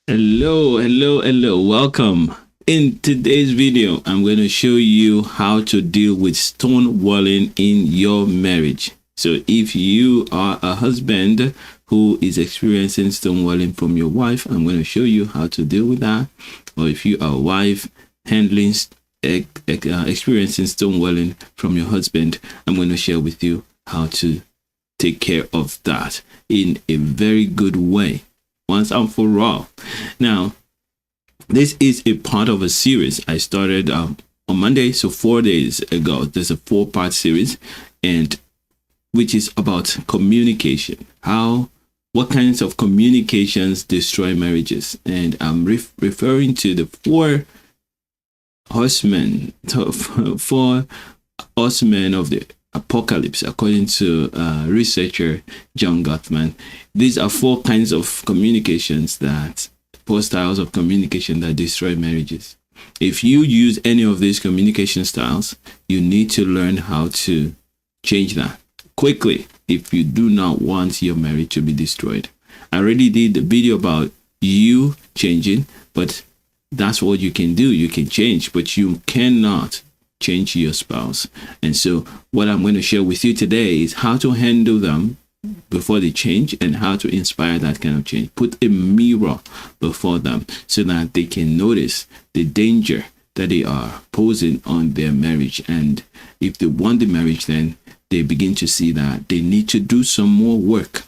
Hello. Welcome. In today's video, I'm going to show you how to deal with stonewalling in your marriage. So if you are a husband who is experiencing stonewalling from your wife, I'm going to show you how to deal with that. Or if you are a wife handling experiencing stonewalling from your husband, I'm going to share with you how to take care of that in a very good way, once and for all. Now, this is a part of a series I started on Monday, so 4 days ago. There's a 4-part series, and which is about communication. What kinds of communications destroy marriages? And I'm referring to the four horsemen of the apocalypse, according to researcher John Gottman. These are 4 kinds of communications, that 4 styles of communication that destroy marriages. If you use any of these communication styles, you need to learn how to change that quickly if you do not want your marriage to be destroyed. I already did the video about you changing, but that's what you can do. You can change, but you cannot change your spouse. And so what I'm going to share with you today is how to handle them before they change, and how to inspire that kind of change. Put a mirror before them so that they can notice the danger that they are posing on their marriage. And if they want the marriage, then they begin to see that they need to do some more work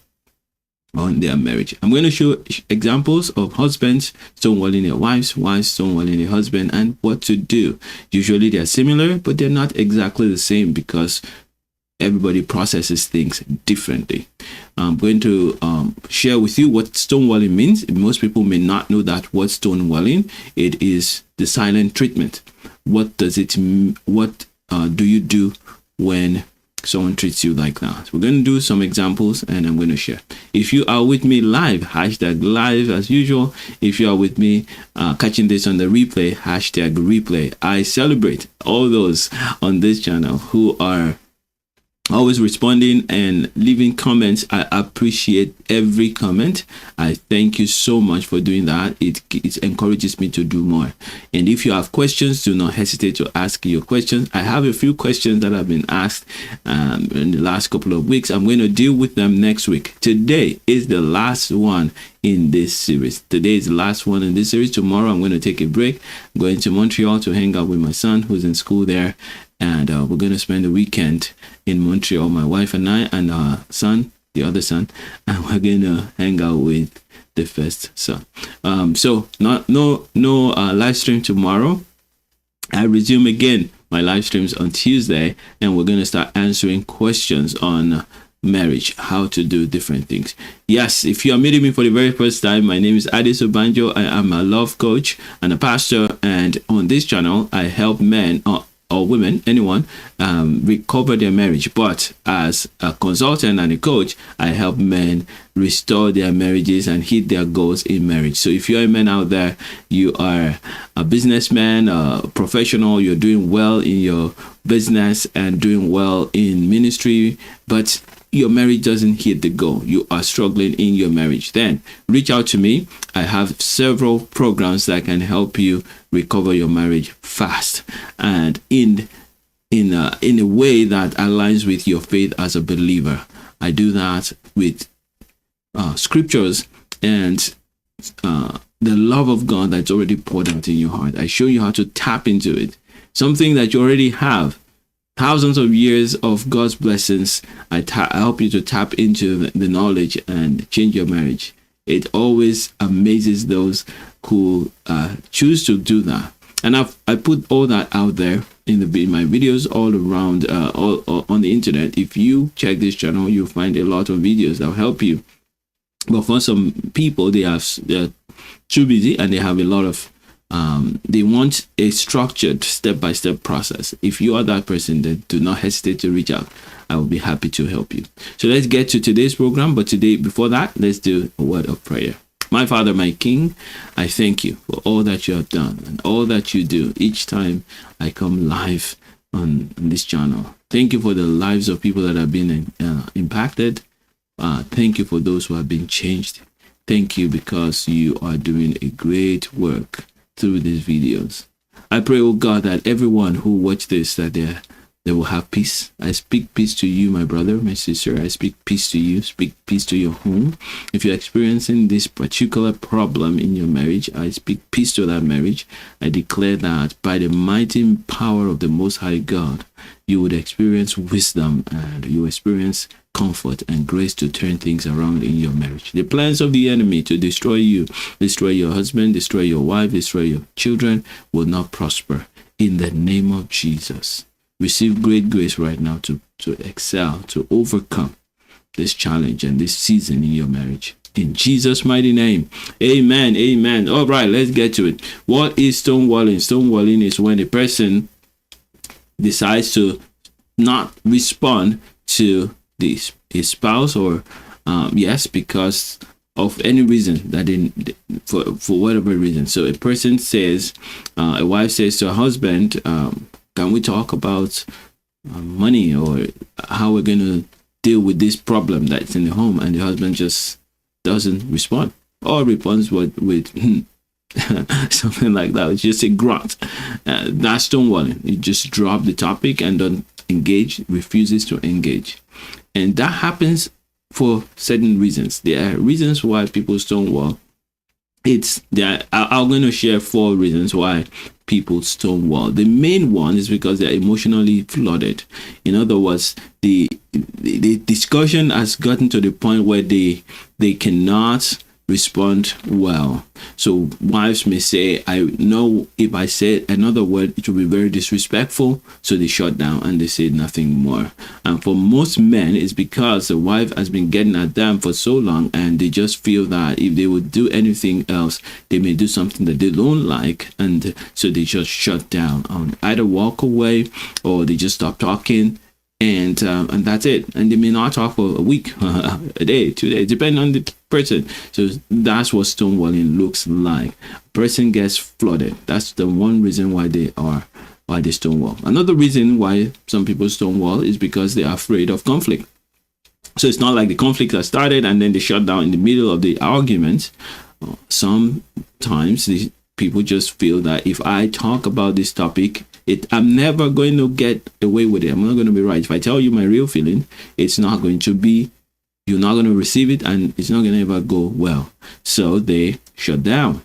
on their marriage. I'm going to show examples of husbands stonewalling their wives, wives stonewalling their husband, and what to do. Usually they're similar, but they're not exactly the same, because everybody processes things differently. I'm going to share with you what stonewalling means. Most people may not know that word stonewalling. It is the silent treatment. What does it mean? What do you do when someone treats you like that? We're going to do some examples, and I'm going to share. If you are with me live, hashtag live as usual. If you are with me catching this on the replay, hashtag replay. I celebrate all those on this channel who are always responding and leaving comments. I appreciate every comment. I thank you so much for doing that. It encourages me to do more. And if you have questions, do not hesitate to ask your questions. I have a few questions that have been asked in the last couple of weeks. I'm going to deal with them next week. Today is the last one in this series. Today is the last one in this series. Tomorrow I'm going to take a break. I'm going to Montreal to hang out with my son, who's in school there. And we're going to spend the weekend in Montreal, my wife and I, and our son, the other son, and we're going to hang out with the first son. So no live stream tomorrow. I resume again my live streams on Tuesday, and we're going to start answering questions on marriage, how to do different things. Yes, if you are meeting me for the very first time, my name is Adis Obanjo. I am a love coach and a pastor, and on this channel I help men or women, anyone, recover their marriage. But as a consultant and a coach, I help men restore their marriages and hit their goals in marriage. So if you're a man out there, you are a businessman, a professional, you're doing well in your business and doing well in ministry, but your marriage doesn't hit the goal, you are struggling in your marriage, then reach out to me. I have several programs that can help you recover your marriage fast and in a way that aligns with your faith as a believer. I do that with scriptures and the love of God that's already poured out in your heart. I show you how to tap into it, something that you already have. Thousands of years of God's blessings. I help you to tap into the knowledge and change your marriage. It always amazes those who choose to do that. And I put all that out there in my videos all around all on the internet. If you check this channel, you'll find a lot of videos that will help you. But for some people, they're too busy and they have a lot of they want a structured step-by-step process. If you are that person, then do not hesitate to reach out. I will be happy to help you. So let's get to today's program. But today, before that, let's do a word of prayer. My Father, my King, I thank you for all that you have done and all that you do each time I come live on this channel. Thank you for the lives of people that have been impacted. Thank you for those who have been changed. Thank you because you are doing a great work through these videos. I pray, oh God, that everyone who watch this, that they will have peace. I speak peace to you, my brother, my sister. I speak peace to you. Speak peace to your home. If you're experiencing this particular problem in your marriage, I speak peace to that marriage. I declare that by the mighty power of the Most High God, you would experience wisdom and you experience comfort and grace to turn things around in your marriage. The plans of the enemy to destroy you, destroy your husband, destroy your wife, destroy your children will not prosper in the name of Jesus. Receive great grace right now to excel, to overcome this challenge and this season in your marriage. In Jesus' mighty name. Amen. Amen. All right, let's get to it. What is stonewalling? Stonewalling is when a person decides to not respond to his spouse or yes, because of any reason that for whatever reason. So a person says, a wife says to her husband, can we talk about money or how we're going to deal with this problem that's in the home? And the husband just doesn't respond or responds with something like that. It's just a grunt. That's stonewalling. You just drop the topic and don't engage, refuses to engage. And that happens for certain reasons. There are reasons why people stonewall. I'm going to share 4 reasons why people stonewall. The main one is because they're emotionally flooded. In other words, the discussion has gotten to the point where they cannot respond well. So wives may say, I know if I said another word, it will be very disrespectful. So they shut down and they say nothing more. And for most men, it's because the wife has been getting at them for so long and they just feel that if they would do anything else, they may do something that they don't like. And so they just shut down and either walk away or they just stop talking. And that's it. And they may not talk for a week, a day, 2 days, depending on the person. So that's what stonewalling looks like. A person gets flooded. That's the one reason why they stonewall. Another reason why some people stonewall is because they are afraid of conflict. So it's not like the conflict has started and then they shut down in the middle of the argument. Sometimes the people just feel that if I talk about this topic, I'm never going to get away with it. I'm not going to be right. If I tell you my real feeling, it's not going to be, you're not going to receive it and it's not going to ever go well. So they shut down.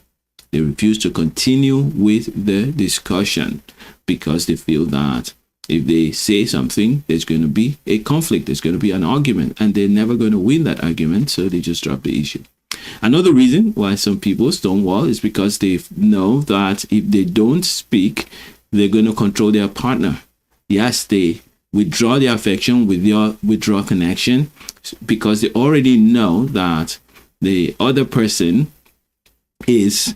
They refuse to continue with the discussion because they feel that if they say something, there's going to be a conflict. There's going to be an argument and they're never going to win that argument. So they just drop the issue. Another reason why some people stonewall is because they know that if they don't speak, they're going to control their partner. Yes, they withdraw their affection, withdraw connection because they already know that the other person is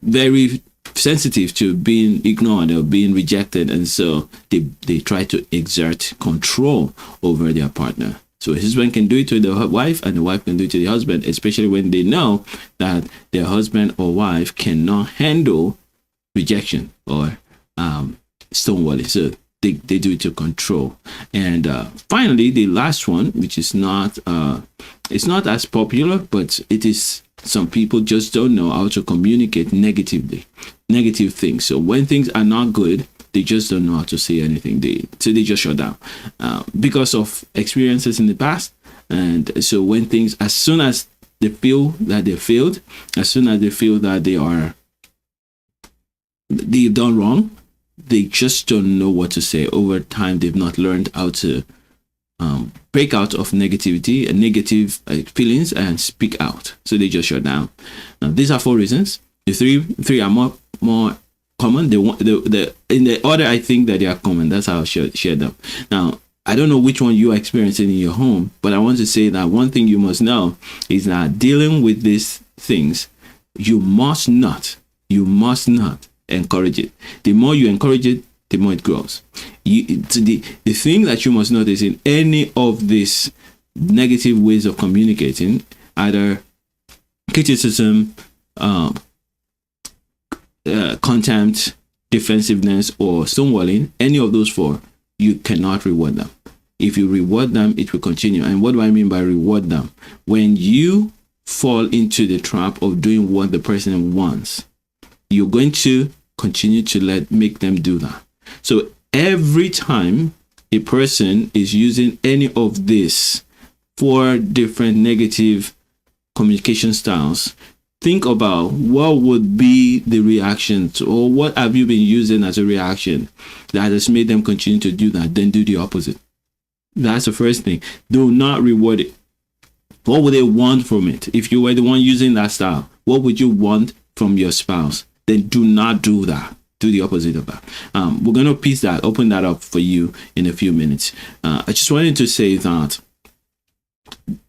very sensitive to being ignored or being rejected. And so they try to exert control over their partner. So a husband can do it to the wife and the wife can do it to the husband, especially when they know that their husband or wife cannot handle rejection or stonewalling. So they do it to control. And finally, the last one, which is not it's not as popular, but it is, some people just don't know how to communicate negative things. So when things are not good, they just don't know how to say anything. So they just shut down because of experiences in the past. And so when things, as soon as they feel that they failed, as soon as they feel that they've done wrong, they just don't know what to say. Over time, they've not learned how to break out of negativity and negative feelings and speak out. So they just shut down. Now, these are 4 reasons. The three are more common. The in the order I think that they are common. That's how I share them. Now, I don't know which one you are experiencing in your home, but I want to say that one thing you must know is that dealing with these things, you must not encourage it. The more you encourage it, the more it grows. The thing that you must notice in any of these negative ways of communicating, either criticism, contempt, defensiveness, or stonewalling, any of those 4, you cannot reward them. If you reward them, it will continue. And what do I mean by reward them? When you fall into the trap of doing what the person wants, you're going to continue to make them do that. So every time a person is using any of these 4 different negative communication styles, think about what would be the reactions, or what have you been using as a reaction that has made them continue to do that. Then do the opposite. That's the first thing. Do not reward it. What would they want from it? If you were the one using that style, what would you want from your spouse? Then do not do that. Do the opposite of that. We're going to open that up for you in a few minutes. I just wanted to say that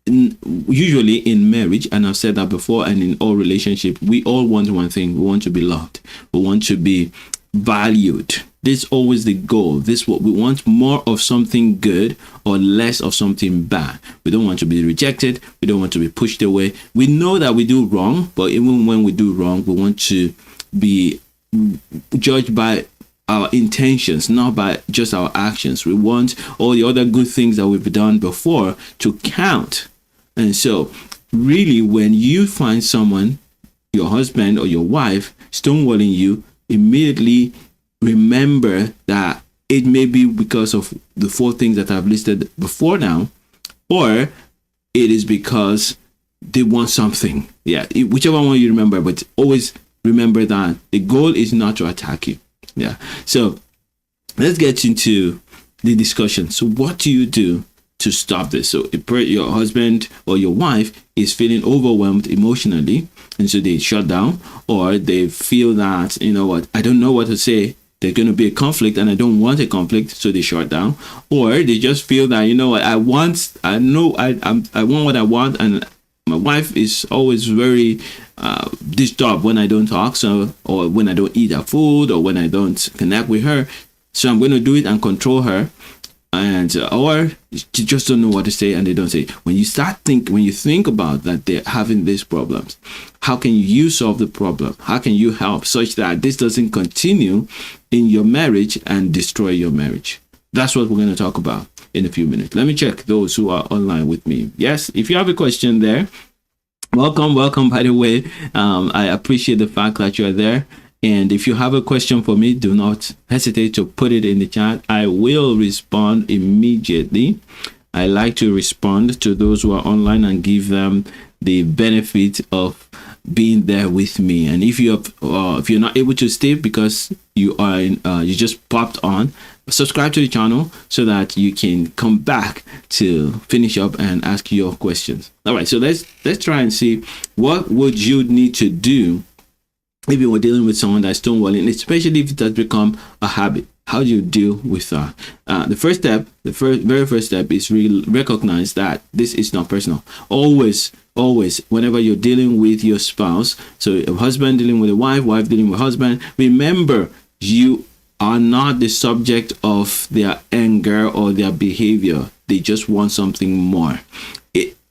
usually in marriage, and I've said that before, and in all relationship, we all want one thing. We want to be loved. We want to be valued. This is always the goal. This what we want: more of something good or less of something bad. We don't want to be rejected. We don't want to be pushed away. We know that we do wrong, but even when we do wrong, we want to be judged by our intentions, not by just our actions. We want all the other good things that we've done before to count. And so really, when you find someone, your husband or your wife, stonewalling you, immediately remember that it may be because of the 4 things that I've listed before now, or it is because they want something. Yeah, whichever one you remember, but always remember that the goal is not to attack you. Yeah. So let's get into the discussion. So what do you do to stop this? So if your husband or your wife is feeling overwhelmed emotionally, and so they shut down, or they feel that, you know what, I don't know what to say. There's going to be a conflict and I don't want a conflict, so they shut down. Or they just feel that, you know what, I want what I want, and my wife is always very disturbed when I don't talk, or when I don't eat her food, or when I don't connect with her. So I'm going to do it and control her, and or you just don't know what to say and they don't say. When you think about that they're having these problems, how can you solve the problem? How can you help such that this doesn't continue in your marriage and destroy your marriage? That's what we're going to talk about in a few minutes. Let me check those who are online with me. Yes, if you have a question there, welcome, by the way. I appreciate the fact that you're there. And if you have a question for me, do not hesitate to put it in the chat. I will respond immediately. I like to respond to those who are online and give them the benefit of being there with me. And if you're not able to stay because you just popped on, subscribe to the channel so that you can come back to finish up and ask your questions. All right, so let's try and see, what would you need to do if you were dealing with someone that's stonewalling, especially if it has become a habit. How do you deal with that? The very first step is really recognize that this is not personal. Always, whenever you're dealing with your spouse, so a husband dealing with a wife dealing with a husband, remember you are not the subject of their anger or their behavior. They just want something more.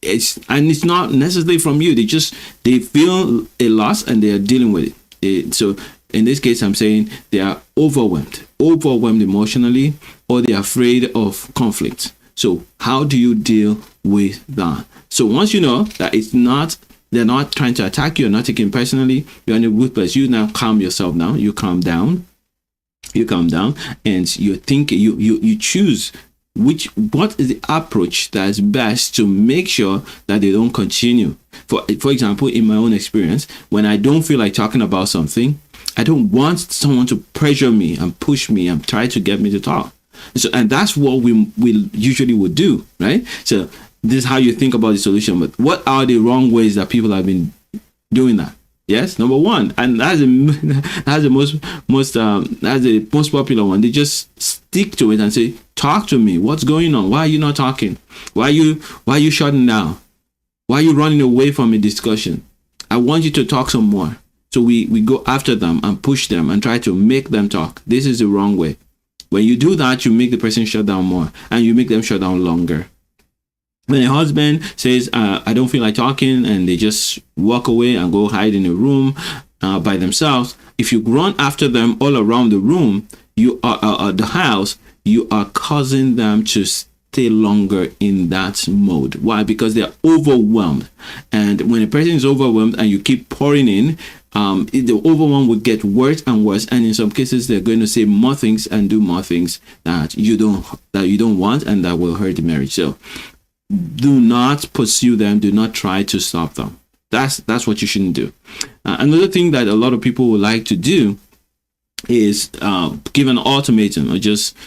It's not necessarily from you. They feel a loss and they are dealing with it. So in this case, I'm saying they are overwhelmed emotionally, or they're afraid of conflict. So how do you deal with that? So once you know that they're not trying to attack you, you're not taking personally, you're in a good place. You now calm yourself down. You calm down, and you think you choose what is the approach that's best to make sure that they don't continue. For example, in my own experience, when I don't feel like talking about something, I don't want someone to pressure me and push me and try to get me to talk. And that's what we usually would do, right? So this is how you think about the solution. But what are the wrong ways that people have been doing that? Yes, number one, and that's the most popular one. They just stick to it and say, "Talk to me. What's going on? Why are you not talking? Why are you shutting down? Why are you running away from a discussion? I want you to talk some more." So we go after them and push them and try to make them talk. This is the wrong way. When you do that, you make the person shut down more, and you make them shut down longer. When a husband says, I don't feel like talking, and they just walk away and go hide in a room by themselves, if you run after them all around the room, the house, you are causing them to stay longer in that mode. Why? Because they are overwhelmed. And when a person is overwhelmed and you keep pouring in, the overwhelm will get worse and worse. And in some cases, they're going to say more things and do more things that you don't want, and that will hurt the marriage. So do not pursue them. Do not try to stop them. That's what you shouldn't do. Another thing that a lot of people would like to do is give an ultimatum, or just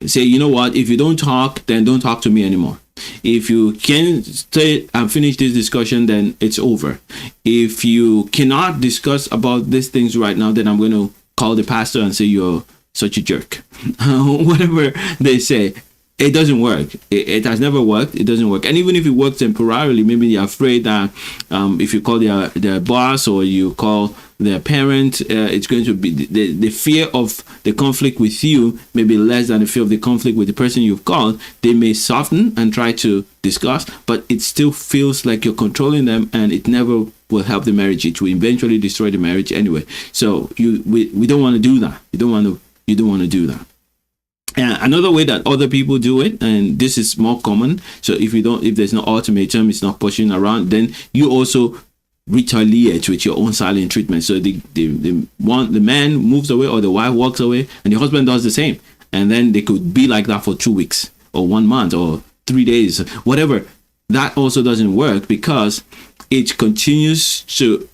say, you know what, if you don't talk, then don't talk to me anymore. If you can stay and finish this discussion, then it's over. If you cannot discuss about these things right now, then I'm going to call the pastor and say you're such a jerk. Whatever they say. It doesn't work. It has never worked. It doesn't work. And even if it works temporarily, maybe you're afraid that if you call their boss or you call their parent, it's going to be the fear of the conflict with you may be less than the fear of the conflict with the person you've called. They may soften and try to discuss, but it still feels like you're controlling them, and it never will help the marriage. It will eventually destroy the marriage anyway. So we don't want to do that. You don't want to do that. Another way that other people do it, and this is more common, so if there's no ultimatum, it's not pushing around, then you also retaliate with your own silent treatment. So the man moves away, or the wife walks away, and the husband does the same, and then they could be like that for 2 weeks or 1 month or 3 days, whatever. That also doesn't work, because it continues to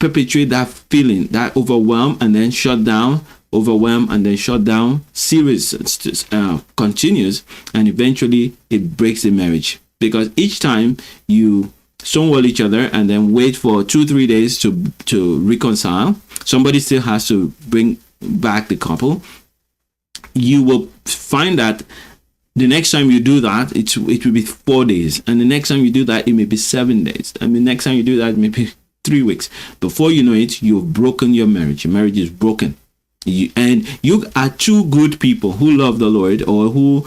perpetuate that feeling, that overwhelm and then shut down, overwhelm and then shut down series continues, and eventually it breaks the marriage. Because each time you stonewall each other and then wait for 2-3 days to reconcile, somebody still has to bring back the couple. You will find that the next time you do that, it will be 4 days, and the next time you do that, it may be 7 days, and the next time you do that, it may be 3 weeks. Before you know it, you've broken your marriage. Your marriage is broken. You are two good people who love the Lord, or who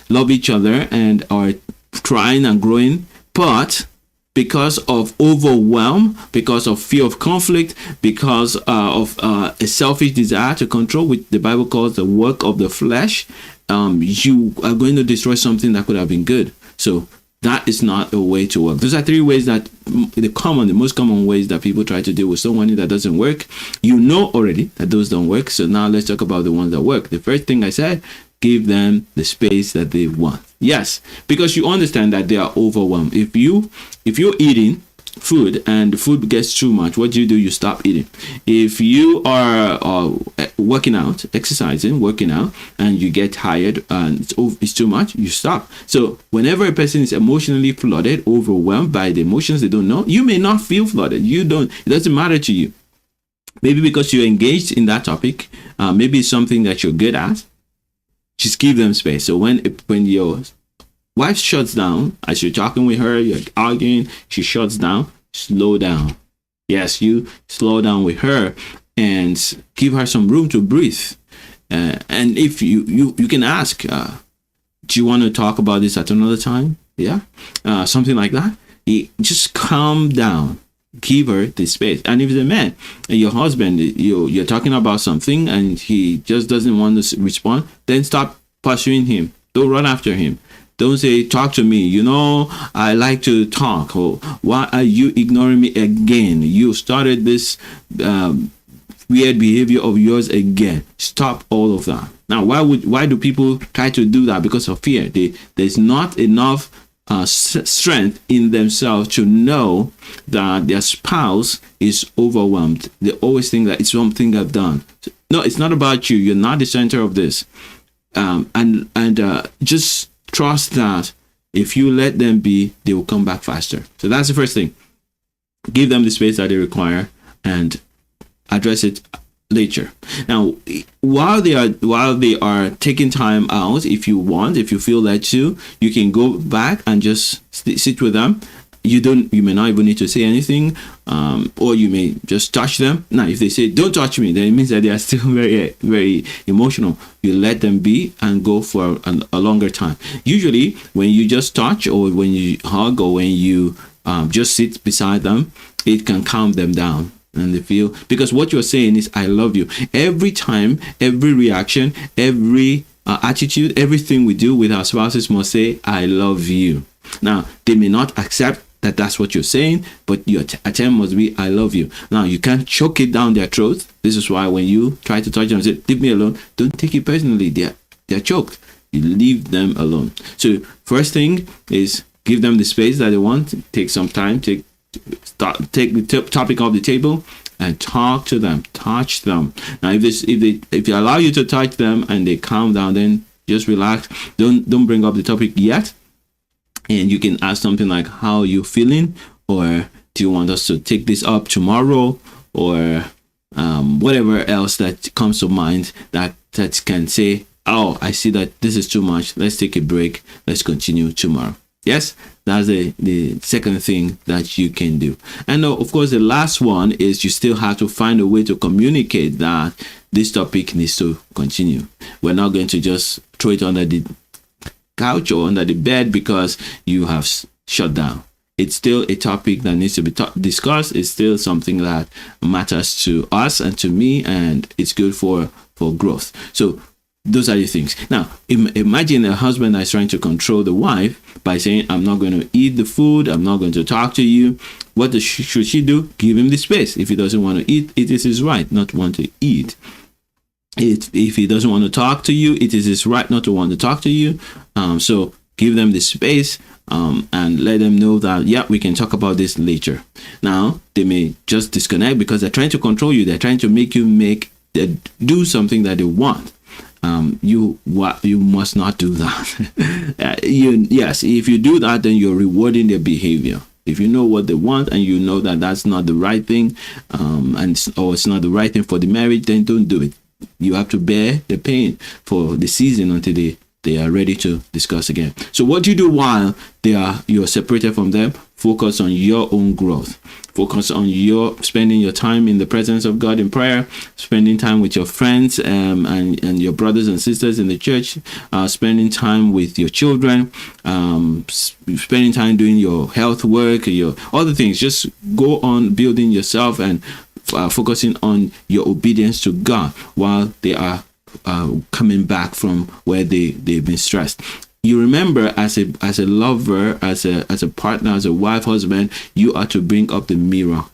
love each other and are trying and growing, but because of overwhelm, because of fear of conflict, because of a selfish desire to control, which the Bible calls the work of the flesh, you are going to destroy something that could have been good. So that is not a way to work. Those are 3 ways that the most common ways that people try to deal with someone that doesn't work. You know already that those don't work. So now let's talk about the ones that work. The first thing I said, give them the space that they want. Yes, because you understand that they are overwhelmed. If you're eating food and the food gets too much, what do? You stop eating. If you are working out, exercising, working out, and you get tired and it's too much, you stop. So whenever a person is emotionally flooded, overwhelmed by the emotions they don't know, you may not feel flooded. It doesn't matter to you. Maybe because you're engaged in that topic, maybe it's something that you're good at. Just give them space. So when your wife shuts down, as you're talking with her, you're arguing, she shuts down, slow down. Yes, you slow down with her and give her some room to breathe. And if you can ask, do you want to talk about this at another time? Yeah, something like that. Just calm down. Give her the space. And if it's a man and your husband, you're talking about something and he just doesn't want to respond, then stop pursuing him. Don't run after him. Don't say, talk to me. I like to talk. Or why are you ignoring me again? You started this weird behavior of yours again. Stop all of that. Now, why do people try to do that? Because of fear. There's not enough strength in themselves to know that their spouse is overwhelmed. They always think that it's something I've done. No, it's not about you. You're not the center of this. And just trust that if you let them be, they will come back faster. So that's the first thing. Give them the space that they require and address it later. Now, while they are taking time out, if you feel led to, you can go back and just sit with them. You may not even need to say anything, or you may just touch them. Now, if they say, don't touch me, then it means that they are still very, very emotional. You let them be and go for a longer time. Usually, when you just touch, or when you hug, or when you just sit beside them, it can calm them down. And they feel, because what you're saying is, I love you. Every time, every reaction, every attitude. Everything we do with our spouses must say, I love you. Now, they may not accept that that's what you're saying, but your attempt must be, I love you. Now, you can't choke it down their throats. This is why when you try to touch them and say, leave me alone, don't take it personally. They're choked. You leave them alone. So first thing is give them the space that they want. Take some time. Take the topic off the table and talk to them. Touch them. Now, if they allow you to touch them and they calm down, then just relax. Don't bring up the topic yet. And you can ask something like, how are you feeling? Or do you want us to take this up tomorrow? Or whatever else that comes to mind that can say, oh, I see that this is too much. Let's take a break. Let's continue tomorrow. Yes, that's the second thing that you can do. And of course, the last one is you still have to find a way to communicate that this topic needs to continue. We're not going to just throw it under the couch or under the bed because you have shut down. It's still a topic that needs to be discussed. It's still something that matters to us and to me, and it's good for growth. So those are the things. Now, imagine a husband that's trying to control the wife by saying, I'm not going to eat the food. I'm not going to talk to you. What should she do? Give him the space. If he doesn't want to eat, it is his right not to want to eat. If he doesn't want to talk to you, it is his right not to want to talk to you. So give them the space and let them know that, yeah, we can talk about this later. Now, they may just disconnect because they're trying to control you. They're trying to make you do something that they want. You must not do that. Yes, if you do that, then you're rewarding their behavior. If you know what they want and you know that that's not the right thing, or it's not the right thing for the marriage, then don't do it. You have to bear the pain for the season until they are ready to discuss again. So what you do while you're separated from them, focus on your own growth. Focus on spending your time in the presence of God in prayer, spending time with your friends and your brothers and sisters in the church, spending time with your children, spending time doing your health work, your other things. Just go on building yourself and focusing on your obedience to God while they are coming back from where they've been stressed. You remember, as a lover, as a partner, as a wife, husband, you are to bring up the mirror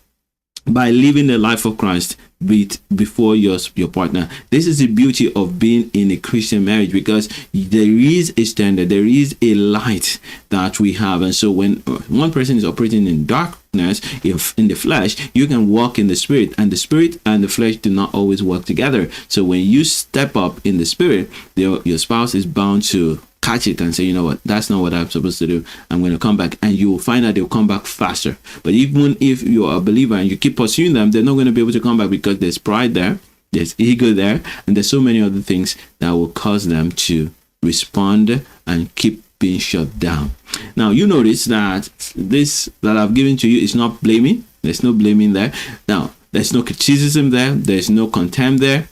by living the life of Christ before your partner. This is the beauty of being in a Christian marriage, because there is a standard, there is a light that we have. And so when one person is operating in darkness, if in the flesh, you can walk in the spirit, and the spirit and the flesh do not always work together. So when you step up in the spirit, your spouse is bound to catch it and say, you know what, that's not what I'm supposed to do. I'm going to come back, and you will find that they'll come back faster. But even if you're a believer and you keep pursuing them, they're not going to be able to come back, because there's pride there, there's ego there, and there's so many other things that will cause them to respond and keep being shut down. Now, you notice that this that I've given to you is not blaming. There's no blaming there. Now, there's no criticism there. There's no contempt there.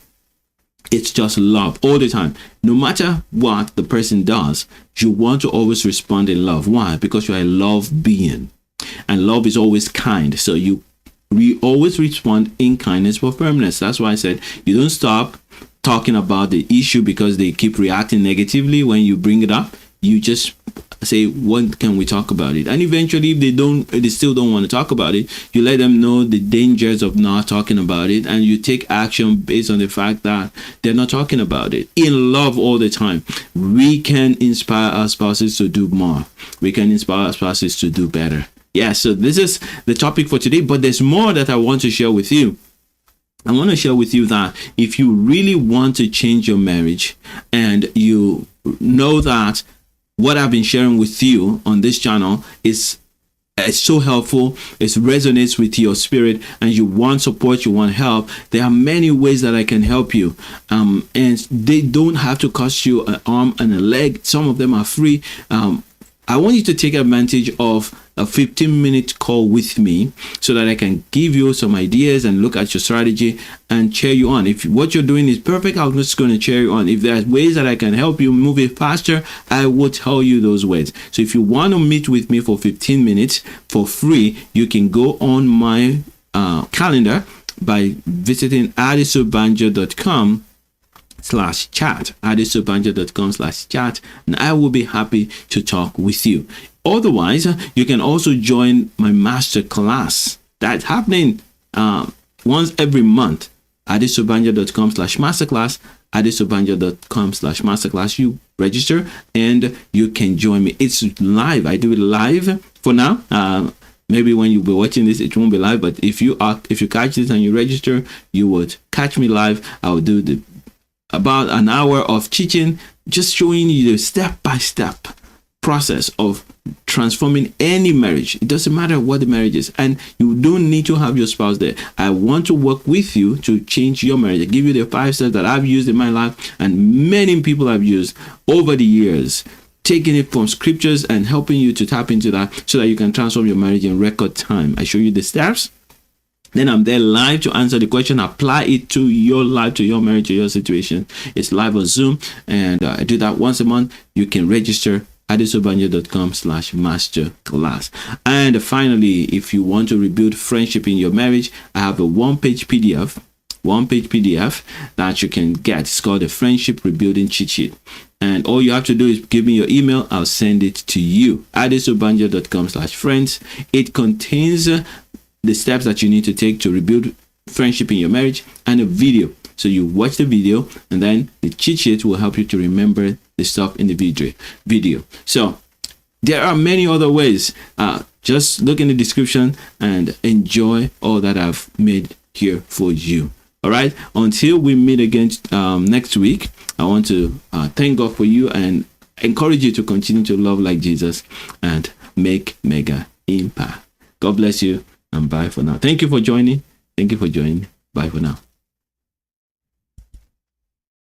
It's just love all the time. No matter what the person does, you want to always respond in love. Why? Because you're a love being, and love is always kind. So we always respond in kindness or firmness. That's why I said you don't stop talking about the issue because they keep reacting negatively when you bring it up. You just say, when can we talk about it? And eventually, if they still don't want to talk about it, you let them know the dangers of not talking about it, and you take action based on the fact that they're not talking about it. In love all the time, we can inspire our spouses to do more. We can inspire our spouses to do better. Yeah, so this is the topic for today, but there's more that I want to share with you. I want to share with you that if you really want to change your marriage, and you know that what I've been sharing with you on this channel is so helpful, it resonates with your spirit, and you want support, you want help, there are many ways that I can help you, and they don't have to cost you an arm and a leg. Some of them are free. I want you to take advantage of a 15-minute call with me so that I can give you some ideas and look at your strategy and cheer you on. If what you're doing is perfect, I'm just going to cheer you on. If there's ways that I can help you move it faster, I will tell you those ways. So if you want to meet with me for 15 minutes for free, you can go on my calendar by visiting adisobanjo.com adesobanjo.com/chat, adesobanjo.com/chat, and I will be happy to talk with you. Otherwise, you can also join my master class that's happening once every month. adesobanjo.com/masterclass, adesobanjo.com/masterclass. You register and you can join me. It's live. I do it live for now. Maybe when you'll be watching this, it won't be live. But if you catch this and you register, you would catch me live. I'll do about an hour of teaching, just showing you the step-by-step process of transforming any marriage. It doesn't matter what the marriage is, and you don't need to have your spouse there. I want to work with you to change your marriage. I give you the 5 steps that I've used in my life and many people have used over the years, taking it from scriptures and helping you to tap into that so that you can transform your marriage in record time. I show you the steps. Then I'm there live to answer the question, apply it to your life, to your marriage, to your situation. It's live on Zoom, and I do that once a month. You can register adesobanjo.com/masterclass. And finally, if you want to rebuild friendship in your marriage, I have a one-page PDF that you can get. It's called the Friendship Rebuilding Cheat Sheet. And all you have to do is give me your email. I'll send it to you. adesobanjo.com/friends. It contains the steps that you need to take to rebuild friendship in your marriage and a video. So you watch the video, and then the cheat sheet will help you to remember the stuff in the video. So there are many other ways. Just look in the description and enjoy all that I've made here for you. All right. Until we meet again next week, I want to thank God for you and encourage you to continue to love like Jesus and make mega impact. God bless you, and bye for now. Thank you for joining. Bye for now.